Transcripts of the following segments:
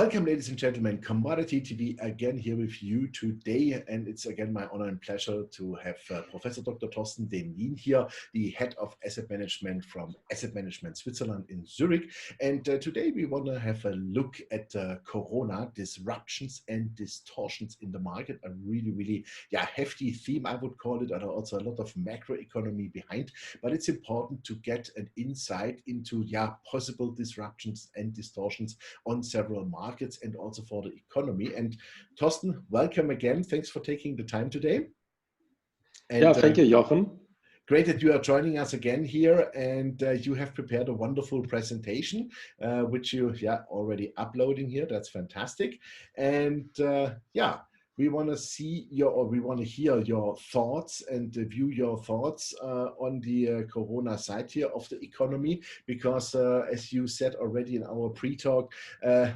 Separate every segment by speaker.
Speaker 1: Welcome, ladies and gentlemen. Commodity TV again here with you today, and it's again my honor and pleasure to have Professor Dr. Torsten Dennin here, the head of asset management from Asset Management Switzerland in Zurich. And today we want to have a look at Corona disruptions and distortions in the market. A really hefty theme, I would call it, and also a lot of macroeconomy behind. But it's important to get an insight into possible disruptions and distortions on several markets and also for the economy. And Torsten, welcome again. Thanks for taking the time today. And,
Speaker 2: thank you, Jochen.
Speaker 1: Great that you are joining us again here, and you have prepared a wonderful presentation, which you already uploading here. That's fantastic. And we want to see we want to hear your thoughts and view your thoughts on the Corona side here of the economy, because as you said already in our pre-talk,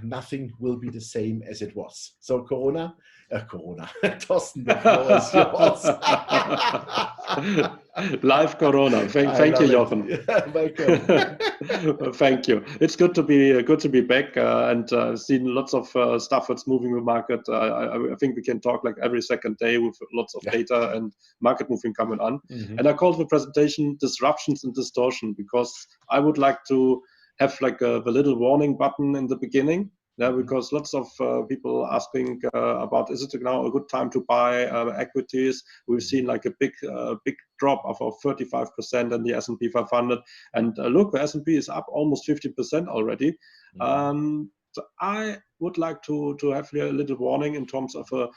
Speaker 1: nothing will be the same as it was. So Corona, Torsten, the floor is yours.
Speaker 2: Live Corona. Thank you, Jochen.
Speaker 1: Welcome.
Speaker 2: Thank you. It's good to be back and seen lots of stuff that's moving the market. I think we can talk like every second day with lots of data and market moving coming on. And I called the presentation "Disruptions and Distortion" because I would like to have like the little warning button in the beginning. Because lots of people asking about, is it now a good time to buy equities? We've seen like a big drop of 35% in the S&P 500, and look, the S&P is up almost 50% already. So I would like to have here a little warning in terms of a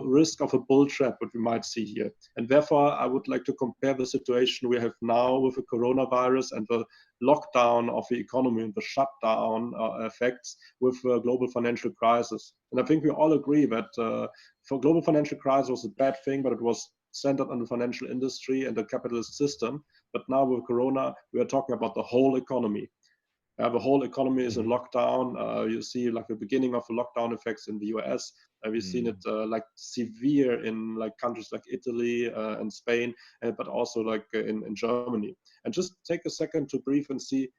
Speaker 2: risk of a bull trap that we might see here, and therefore I would like to compare the situation we have now with the coronavirus and the lockdown of the economy and the shutdown effects with global financial crisis. And I think we all agree that for global financial crisis was a bad thing, but it was centered on the financial industry and the capitalist system. But now with Corona, we are talking about the whole economy. The whole economy is in lockdown. You see like the beginning of the lockdown effects in the US. We've seen it like severe in like countries like Italy and Spain, but also like in Germany. And just take a second to brief and see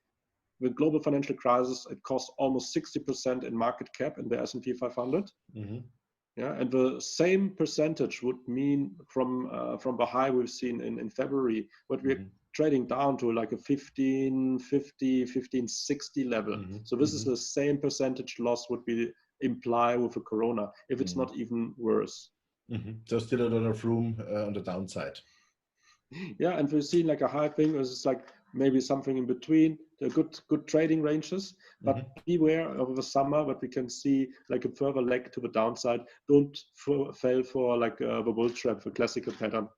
Speaker 2: the global financial crisis. It cost almost 60% in market cap in the S&P 500. And the same percentage would mean from the high we've seen in February, what we're trading down to like a 1550, 1560 level. So this is the same percentage loss would be imply with a Corona, if it's not even worse.
Speaker 1: So still a lot of room on the downside.
Speaker 2: And we've seen like a high thing, it's like maybe something in between, the good trading ranges, but beware over the summer that we can see like a further leg to the downside. Don't fall for like the bull trap, the classical pattern.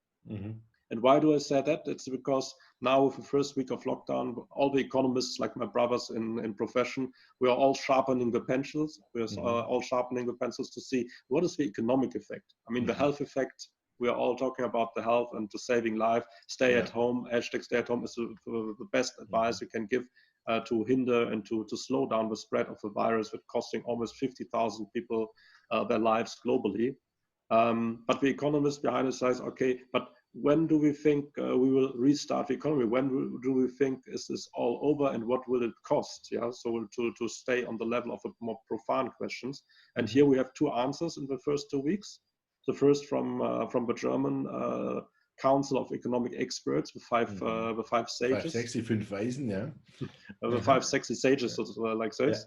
Speaker 2: And why do I say that? It's because now with the first week of lockdown, all the economists, like my brothers in profession, we are all sharpening the pencils. We are all sharpening the pencils to see what is the economic effect. I mean, the health effect, we are all talking about the health and to saving life. Stay at home, hashtag stay at home is the best advice you can give to hinder and to slow down the spread of the virus, with costing almost 50,000 people their lives globally. But the economists behind it says, okay, but when do we think we will restart the economy? When do we think is this all over, and what will it cost? So to stay on the level of a more profound questions. And here we have two answers in the first 2 weeks. The first from the German Council of Economic Experts, the five sages.
Speaker 1: 5 Weisen,
Speaker 2: The 5 sexy sages, like this.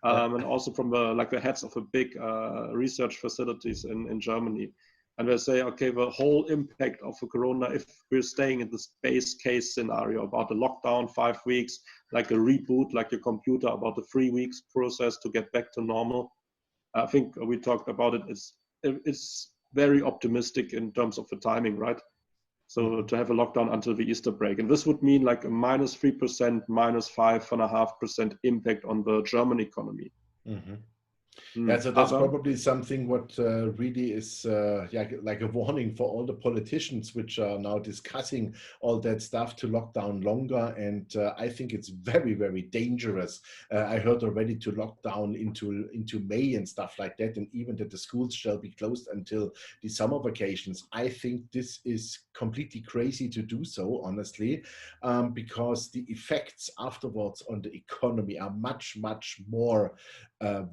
Speaker 2: And also from the heads of the big research facilities in Germany. And they say, okay, the whole impact of the Corona, if we're staying in this base case scenario about the lockdown, 5 weeks, like a reboot, like your computer, about the 3 weeks process to get back to normal. I think we talked about it. It's very optimistic in terms of the timing, right? So to have a lockdown until the Easter break. And this would mean like a -3%, -5.5% impact on the German economy.
Speaker 1: So that's probably something what really is like a warning for all the politicians which are now discussing all that stuff to lock down longer. And I think it's very dangerous. I heard already to lock down into May and stuff like that, and even that the schools shall be closed until the summer vacations. I think this is completely crazy to do so, honestly, because the effects afterwards on the economy are much more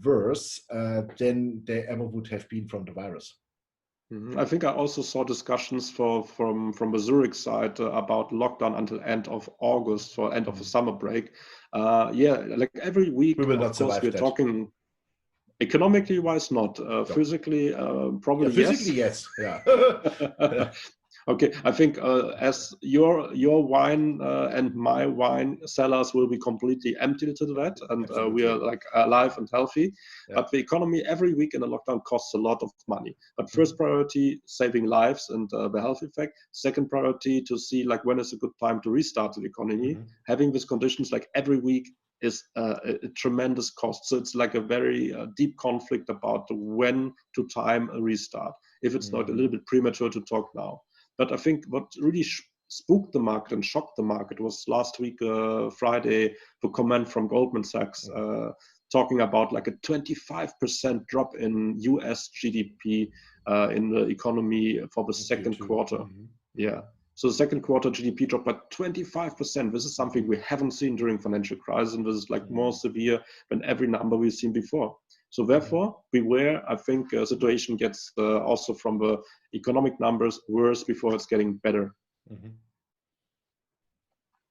Speaker 1: worse worse than they ever would have been from the virus.
Speaker 2: I think I also saw discussions from the Zurich side about lockdown until end of August, for end of the summer break. Yeah, like every week,
Speaker 1: We will
Speaker 2: of
Speaker 1: not
Speaker 2: course,
Speaker 1: survive
Speaker 2: we're
Speaker 1: that.
Speaker 2: talking economically wise, not physically, probably
Speaker 1: physically,
Speaker 2: yes.
Speaker 1: Yeah.
Speaker 2: Okay, I think as your wine and my wine cellars will be completely empty to that, and we are like alive and healthy. Yeah. But the economy every week in a lockdown costs a lot of money. But first priority, saving lives and the health effect. Second priority, to see like when is a good time to restart the economy. Having these conditions like every week is a tremendous cost. So it's like a very deep conflict about when to time a restart. If it's not a little bit premature to talk now. But I think what really spooked the market and shocked the market was last week, Friday, the comment from Goldman Sachs talking about like a 25% drop in US GDP in the economy for the second quarter. Yeah. So the second quarter GDP dropped by 25%. This is something we haven't seen during financial crisis, and this is like more severe than every number we've seen before. So therefore, beware. I think a situation gets also from the economic numbers worse before it's getting better.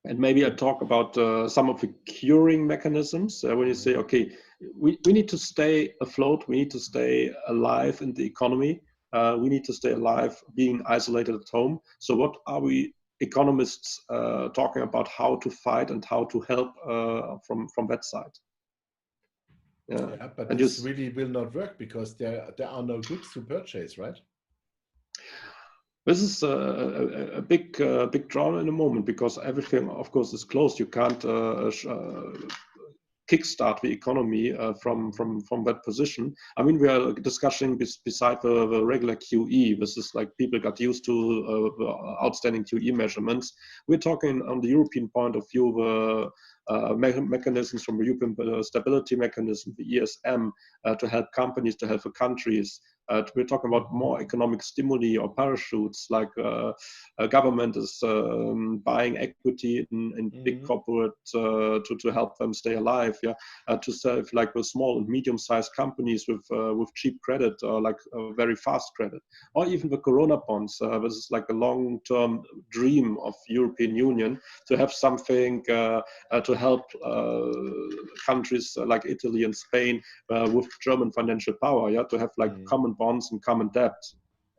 Speaker 2: And maybe I talk about some of the curing mechanisms when you say, okay, we need to stay afloat, we need to stay alive in the economy, we need to stay alive being isolated at home. So what are we economists talking about how to fight and how to help from that side?
Speaker 1: Yeah, but and this really will not work because there are no goods to purchase, right?
Speaker 2: This is a big drama in a moment because everything, of course, is closed. You can't kickstart the economy from that position. I mean, we are discussing beside the regular QE. This is like people got used to outstanding QE measurements. We're talking on the European point of view, the mechanisms from the European Stability Mechanism, the ESM, to help companies, to help the countries. We're talking about more economic stimuli or parachutes, like a government is buying equity in big corporate to help them stay alive. Yeah, to serve like the small and medium-sized companies with cheap credit or like very fast credit, or even the Corona bonds. This is like a long-term dream of European Union to have something to help countries like Italy and Spain with German financial power. Yeah, to have like common bonds and common debt.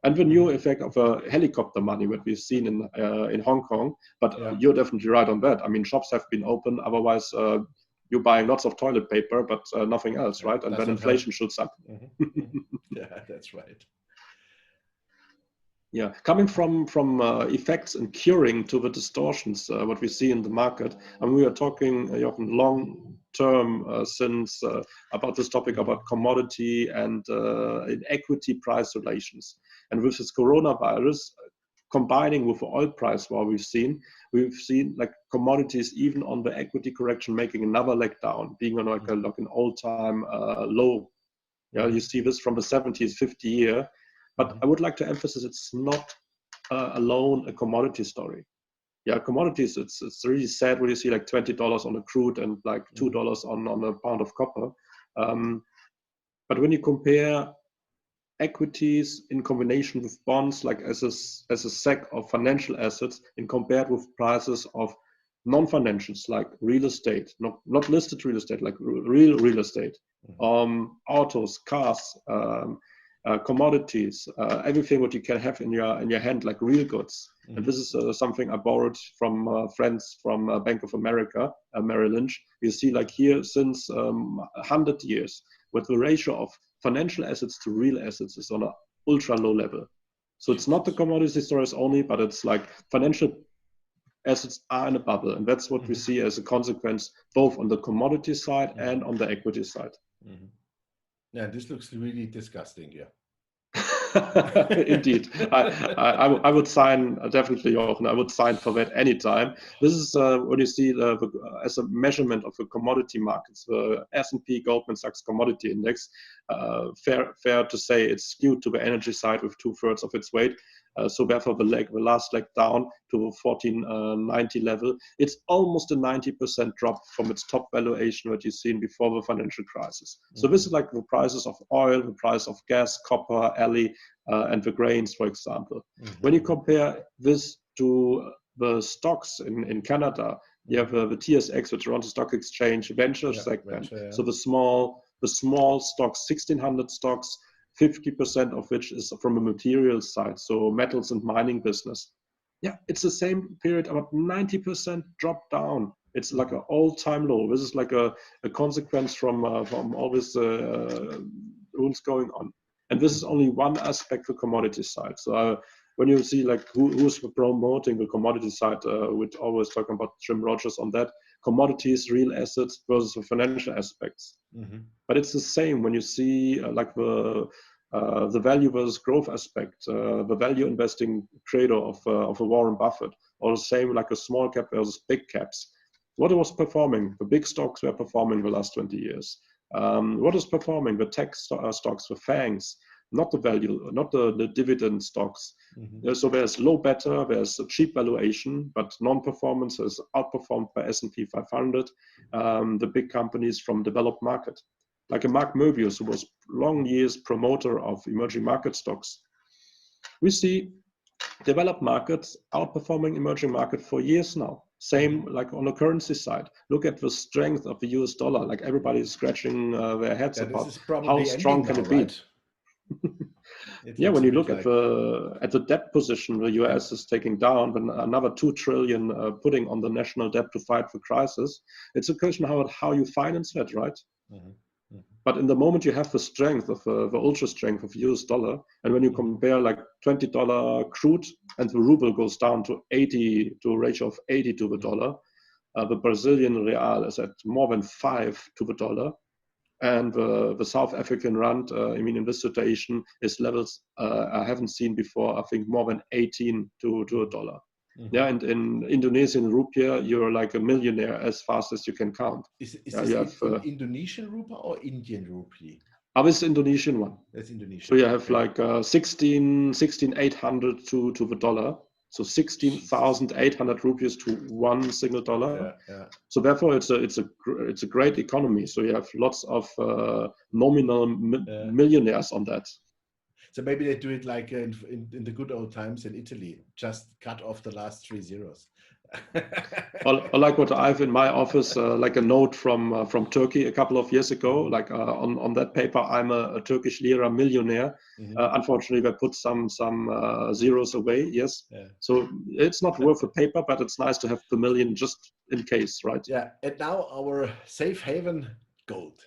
Speaker 2: And the new effect of helicopter money that we've seen in Hong Kong. But you're definitely right on that. I mean, shops have been open. Otherwise, you're buying lots of toilet paper, but nothing else, right? And then inflation shoots up.
Speaker 1: Yeah, that's right.
Speaker 2: Yeah, coming from effects and curing to the distortions, what we see in the market, and we are talking often long term since about this topic about commodity and equity price relations. And with this coronavirus, combining with the oil price war we've seen like commodities even on the equity correction making another leg down, being on like an all-time low. Yeah, you see this from the 70s, 50 year. But I would like to emphasize it's not alone a commodity story. Yeah, commodities, it's really sad when you see like $20 on a crude and like $2 on a pound of copper. But when you compare equities in combination with bonds, like as a set of financial assets, and compared with prices of non-financials like real estate, not listed real estate, like real estate, autos, cars, commodities, everything what you can have in your hand, like real goods. And this is something I borrowed from friends from Bank of America, Merrill Lynch. You see, like here since 100 years, with the ratio of financial assets to real assets is on an ultra low level. So it's not the commodity stories only, but it's like financial assets are in a bubble, and that's what we see as a consequence, both on the commodity side and on the equity side.
Speaker 1: Yeah, this looks really disgusting. Yeah.
Speaker 2: Indeed, I would sign definitely, Jochen. I would sign for that anytime. This is what you see as a measurement of the commodity markets. The S&P Goldman Sachs Commodity Index. Fair to say it's skewed to the energy side with 2/3 of its weight. So therefore, the last leg down to 1490 level, it's almost a 90% drop from its top valuation that you've seen before the financial crisis. So this is like the prices of oil, the price of gas, copper, alloy, and the grains, for example. When you compare this to the stocks in Canada, you have the TSX, the Toronto Stock Exchange venture segment. So the small stocks, 1,600 stocks, 50% of which is from the materials side, so metals and mining business. Yeah, it's the same period, about 90% drop down. It's like an all-time low. This is like a consequence from all this rules going on. And this is only one aspect for commodity side. So when you see like who's promoting the commodity side, we're always talking about Jim Rogers on that, commodities, real assets versus the financial aspects. But it's the same when you see like the value versus growth aspect, the value investing credo of a Warren Buffett, or the same like a small cap versus big caps. What was performing? The big stocks were performing the last 20 years. What is performing? The tech stocks, the FANGs, not the value, not the dividend stocks. So there's low beta, there's a cheap valuation, but non-performance is outperformed by S&P 500, the big companies from developed market. Like a Mark Mobius, who was long years promoter of emerging market stocks. We see developed markets outperforming emerging market for years now. Same like on the currency side. Look at the strength of the US dollar. Like everybody is scratching their heads about how strong can it be. Yeah, when you look at the debt position the US is taking down, then another 2 trillion putting on the national debt to fight the crisis. It's a question how you finance that, right? But in the moment you have the strength of the ultra strength of US dollar, and when you compare like $20 crude and the ruble goes down to 80, to a ratio of 80 to the dollar, the Brazilian real is at more than 5 to the dollar, and the South African rand, in this situation, is levels I haven't seen before. I think more than 18 to a dollar. Yeah, and in Indonesian rupiah, you're like a millionaire as fast as you can count.
Speaker 1: Is this Indonesian rupiah or Indian rupee?
Speaker 2: It's Indonesian one.
Speaker 1: That's Indonesian.
Speaker 2: So you have like 16,800 to the dollar. So 16,800 rupees to one single dollar. So therefore, it's a great economy. So you have lots of nominal millionaires on that.
Speaker 1: So maybe they do it like in the good old times in Italy, just cut off the last 3 zeros.
Speaker 2: or like what I have in my office, like a note from Turkey a couple of years ago. Like on that paper, I'm a Turkish lira millionaire. Unfortunately, they put some zeros away. Yes, so it's not worth the paper, but it's nice to have the million just in case, right?
Speaker 1: Yeah, and now our safe haven, gold.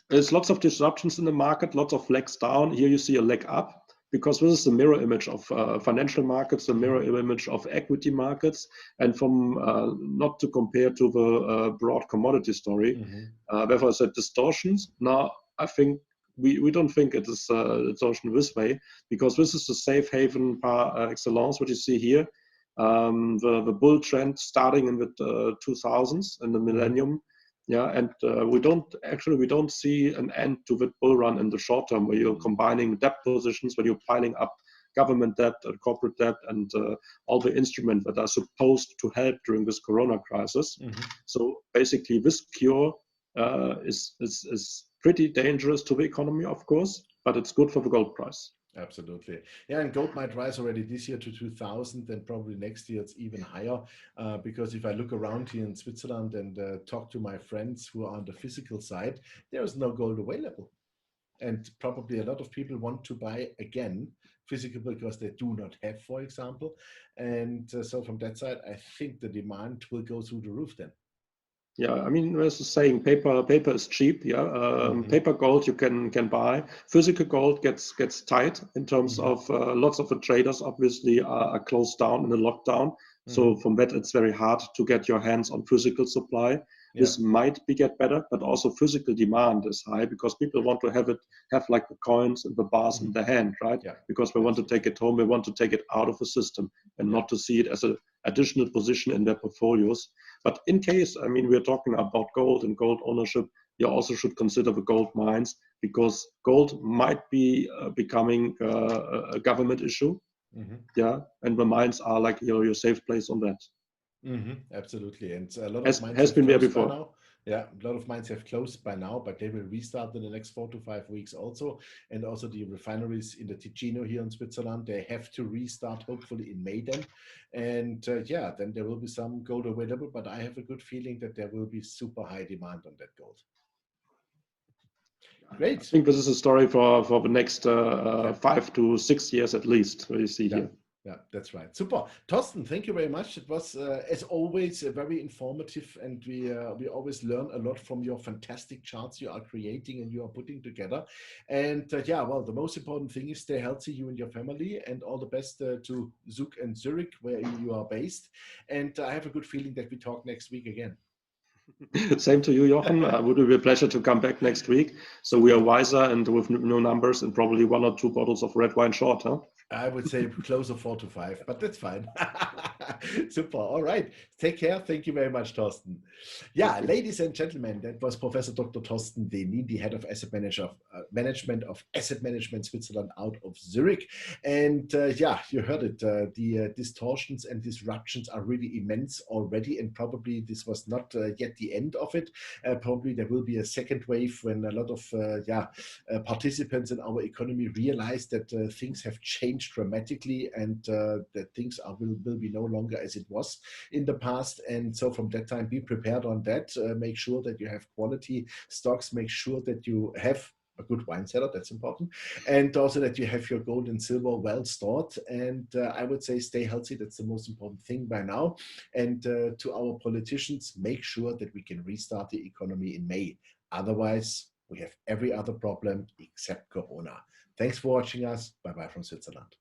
Speaker 2: There's lots of disruptions in the market, lots of legs down. Here you see a leg up, because this is the mirror image of financial markets, the mirror image of equity markets, and from not to compare to the broad commodity story. Therefore, I said distortions. Now, I think we don't think it is distortion this way, because this is the safe haven par excellence, what you see here. The bull trend starting in the 2000s, in the millennium. Yeah, and we don't see an end to the bull run in the short term, where you're combining debt positions, where you're piling up government debt and corporate debt and all the instruments that are supposed to help during this corona crisis. So basically, this cure is pretty dangerous to the economy, of course, but it's good for the gold price.
Speaker 1: Absolutely. Yeah, and gold might rise already this year to 2,000, and probably next year it's even higher. Because if I look around here in Switzerland and talk to my friends who are on the physical side, there is no gold available. And probably a lot of people want to buy again physical because they do not have, for example. And so from that side, I think the demand will go through the roof then.
Speaker 2: Yeah, there's a saying, paper is cheap. Yeah, paper gold you can buy. Physical gold gets tight in terms of lots of the traders obviously are closed down in the lockdown. So from that, it's very hard to get your hands on physical supply. This might get better, but also physical demand is high, because people want to have like the coins and the bars in their hand, right? Because they want to take it home, they want to take it out of the system and not to see it as an additional position in their portfolios. But in case, we're talking about gold and gold ownership, you also should consider the gold mines, because gold might be becoming a government issue. Yeah, and the mines are like your safe place on that.
Speaker 1: Absolutely, and a lot of mines
Speaker 2: Has
Speaker 1: have
Speaker 2: been there
Speaker 1: closed by
Speaker 2: before.
Speaker 1: now. Yeah, a lot of mines have closed by now, but they will restart in the next 4 to 5 weeks also. And also the refineries in the Ticino here in Switzerland, they have to restart hopefully in May then. And yeah, then there will be some gold available, but I have a good feeling that there will be super high demand on that gold. Great.
Speaker 2: I think this is a story for the next 5 to 6 years at least, what you see here.
Speaker 1: Yeah, that's right. Super. Torsten, thank you very much. It was, as always, very informative, and we always learn a lot from your fantastic charts you are creating and you are putting together. And yeah, well, the most important thing is stay healthy, you and your family, and all the best to Zug and Zurich, where you are based. And I have a good feeling that we talk next week again.
Speaker 2: Same to you, Jochen. Would be a pleasure to come back next week. So we are wiser and with no numbers and probably 1 or 2 bottles of red wine short, huh?
Speaker 1: I would say closer 4 to 5, but that's fine. Super. All right. Take care. Thank you very much, Torsten. Yeah, ladies and gentlemen, that was Professor Dr. Torsten Dennin, the head of management of Asset Management Switzerland out of Zurich. And yeah, you heard it. The distortions and disruptions are really immense already, and probably this was not yet the end of it. Probably there will be a second wave when a lot of participants in our economy realize that things have changed dramatically, and that things will be no longer as it was in the past. And so from that time, be prepared on that. Make sure that you have quality stocks. Make sure that you have a good wine cellar, that's important, and also that you have your gold and silver well stored. And I would say stay healthy, that's the most important thing by now. And to our politicians, make sure that we can restart the economy in May. Otherwise, we have every other problem except Corona. Thanks for watching us. Bye-bye from Switzerland.